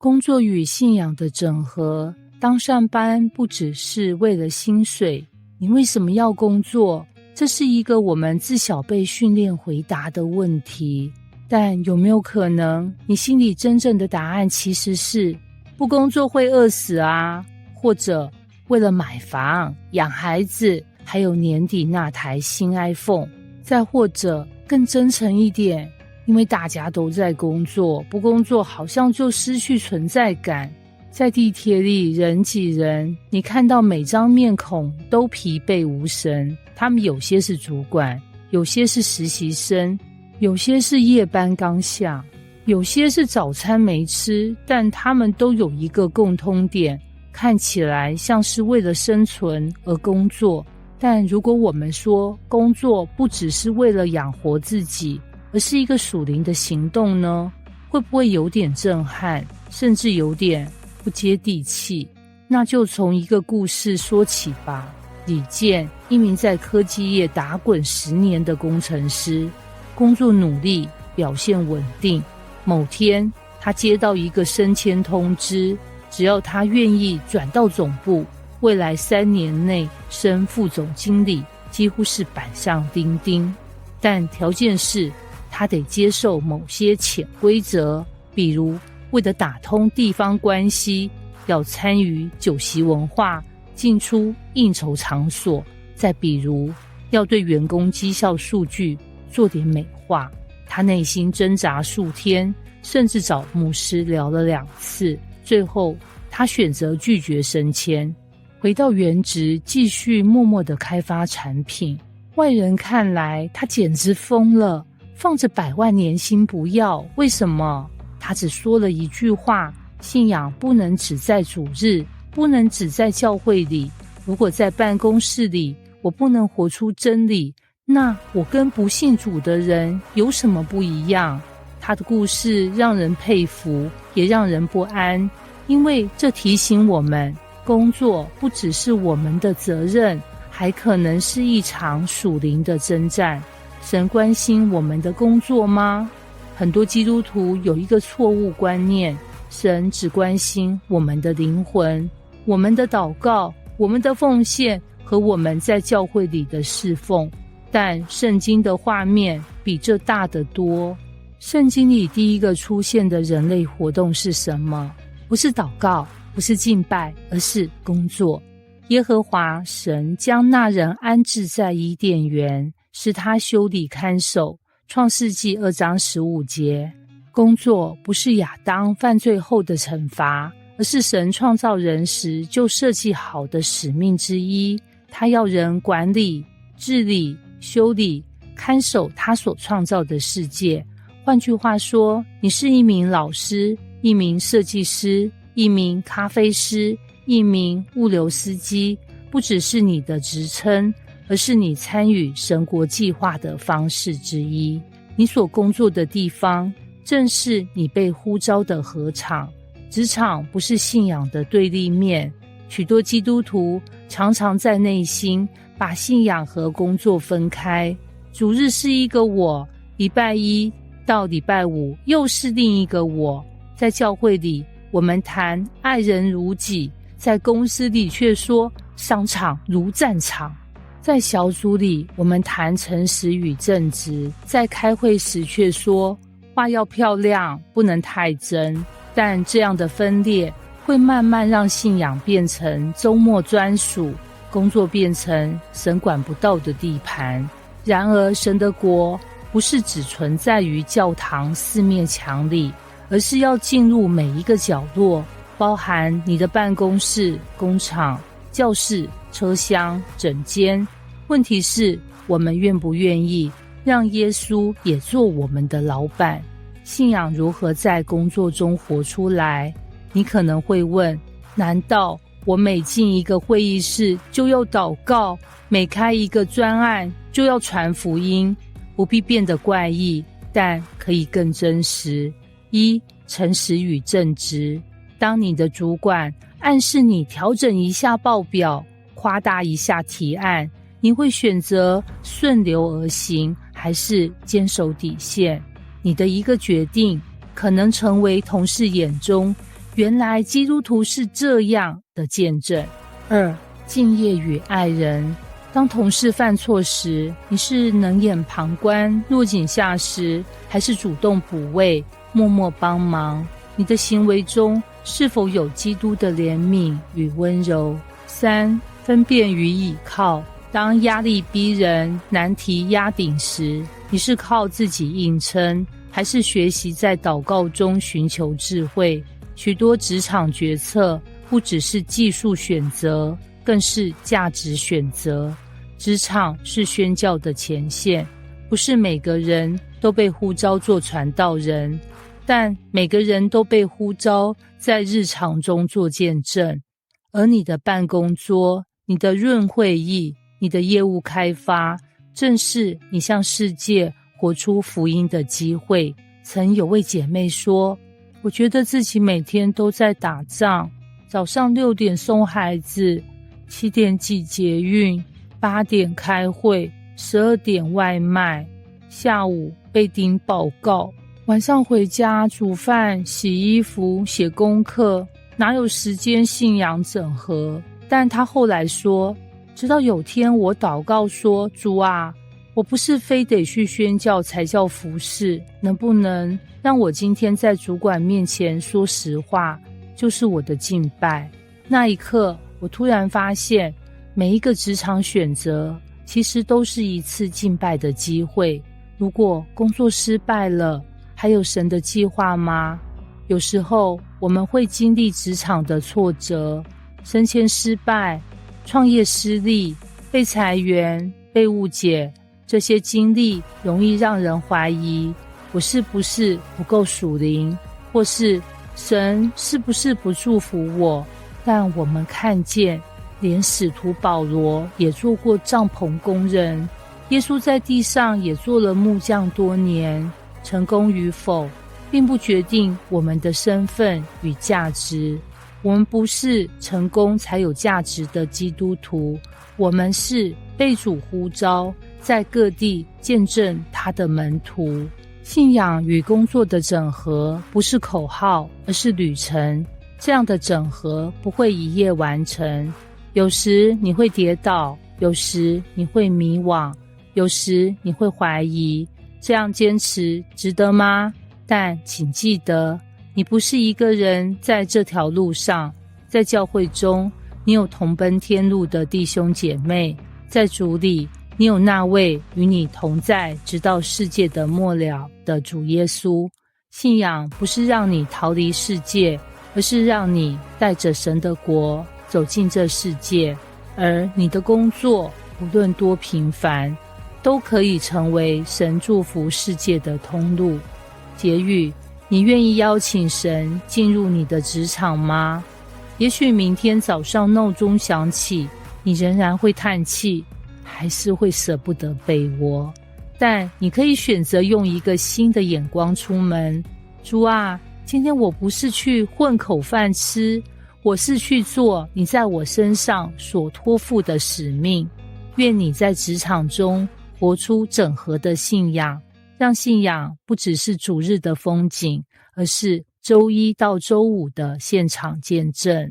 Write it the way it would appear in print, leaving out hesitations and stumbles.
工作与信仰的整合，当上班不只是为了薪水，你为什么要工作？这是一个我们自小被训练回答的问题。但有没有可能，你心里真正的答案其实是不工作会饿死啊，或者为了买房、养孩子，还有年底那台新 iPhone， 再或者更真诚一点，因为大家都在工作，不工作好像就失去存在感。在地铁里人挤人，你看到每张面孔都疲惫无神，他们有些是主管，有些是实习生，有些是夜班刚下，有些是早餐没吃，但他们都有一个共通点，看起来像是为了生存而工作。但如果我们说工作不只是为了养活自己，而是一个属灵的行动呢？会不会有点震撼，甚至有点不接地气？那就从一个故事说起吧。李健，一名在科技业打滚10年的工程师，工作努力，表现稳定。某天，他接到一个升迁通知，只要他愿意转到总部，未来3年内升副总经理，几乎是板上钉钉。但条件是他得接受某些潜规则，比如为了打通地方关系，要参与酒席文化，进出应酬场所，再比如要对员工绩效数据做点美化。他内心挣扎数天，甚至找牧师聊了2次，最后他选择拒绝升迁，回到原职，继续默默地开发产品。外人看来他简直疯了，放着100万年薪不要，为什么？他只说了一句话：信仰不能只在主日，不能只在教会里。如果在办公室里我不能活出真理，那我跟不信主的人有什么不一样？他的故事让人佩服，也让人不安，因为这提醒我们，工作不只是我们的责任，还可能是一场属灵的征战。神关心我们的工作吗？很多基督徒有一个错误观念，神只关心我们的灵魂，我们的祷告，我们的奉献和我们在教会里的侍奉。但圣经的画面比这大得多。圣经里第一个出现的人类活动是什么？不是祷告，不是敬拜，而是工作。耶和华神将那人安置在伊甸园，使他修理看守。创世纪2章15节。工作不是亚当犯罪后的惩罚，而是神创造人时就设计好的使命之一。他要人管理、治理、修理、看守他所创造的世界。换句话说，你是一名老师，一名设计师，一名咖啡师，一名物流司机，不只是你的职称，而是你参与神国计划的方式之一。你所工作的地方，正是你被呼召的禾场。职场不是信仰的对立面，许多基督徒常常在内心把信仰和工作分开。主日是一个我，礼拜一到礼拜五又是另一个我。在教会里，我们谈爱人如己，在公司里却说商场如战场。在小组里，我们谈诚实与正直，在开会时却说话要漂亮，不能太真。但这样的分裂会慢慢让信仰变成周末专属，工作变成神管不到的地盘。然而神的国不是只存在于教堂4面墙里，而是要进入每一个角落，包含你的办公室、工厂、教室、车厢、整间。问题是，我们愿不愿意让耶稣也做我们的老板？信仰如何在工作中活出来？你可能会问，难道我每进一个会议室就要祷告，每开一个专案就要传福音？不必变得怪异，但可以更真实。1. 诚实与正直。当你的主管暗示你调整一下报表，夸大一下提案，你会选择顺流而行，还是坚守底线？你的一个决定可能成为同事眼中原来基督徒是这样的见证。2、敬业与爱人。当同事犯错时，你是冷眼旁观、落井下石，还是主动补位、默默帮忙？你的行为中是否有基督的怜悯与温柔？3、分辨与倚靠。当压力逼人、难题压顶时，你是靠自己硬撑，还是学习在祷告中寻求智慧？许多职场决策不只是技术选择，更是价值选择。职场是宣教的前线，不是每个人都被呼召做传道人，但每个人都被呼召在日常中做见证。而你的办公桌、你的润会议、你的业务开发，正是你向世界活出福音的机会。曾有位姐妹说，我觉得自己每天都在打仗，早上6点送孩子，7点挤捷运，8点开会，12点外卖，下午被盯报告，晚上回家煮饭、洗衣服、写功课，哪有时间信仰整合？但她后来说，直到有天我祷告说，主啊，我不是非得去宣教才叫服侍，能不能让我今天在主管面前说实话，就是我的敬拜。那一刻我突然发现，每一个职场选择其实都是一次敬拜的机会。如果工作失败了，还有神的计划吗？有时候我们会经历职场的挫折，升迁失败、创业失利、被裁员、被误解，这些经历容易让人怀疑，我是不是不够属灵，或是神是不是不祝福我？但我们看见，连使徒保罗也做过帐篷工人，耶稣在地上也做了木匠多年，成功与否并不决定我们的身份与价值。我们不是成功才有价值的基督徒，我们是被主呼召在各地见证他的门徒。信仰与工作的整合不是口号，而是旅程。这样的整合不会一夜完成，有时你会跌倒，有时你会迷惘，有时你会怀疑，这样坚持值得吗？但请记得，你不是一个人在这条路上，在教会中，你有同奔天路的弟兄姐妹，在主里，你有那位与你同在直到世界的末了的主耶稣。信仰不是让你逃离世界，而是让你带着神的国走进这世界，而你的工作无论多平凡，都可以成为神祝福世界的通路。结语，你愿意邀请神进入你的职场吗？也许明天早上闹钟响起，你仍然会叹气，还是会舍不得被窝，但你可以选择用一个新的眼光出门。主啊，今天我不是去混口饭吃，我是去做你在我身上所托付的使命。愿你在职场中活出整合的信仰，让信仰不只是主日的风景，而是周一到周五的现场见证。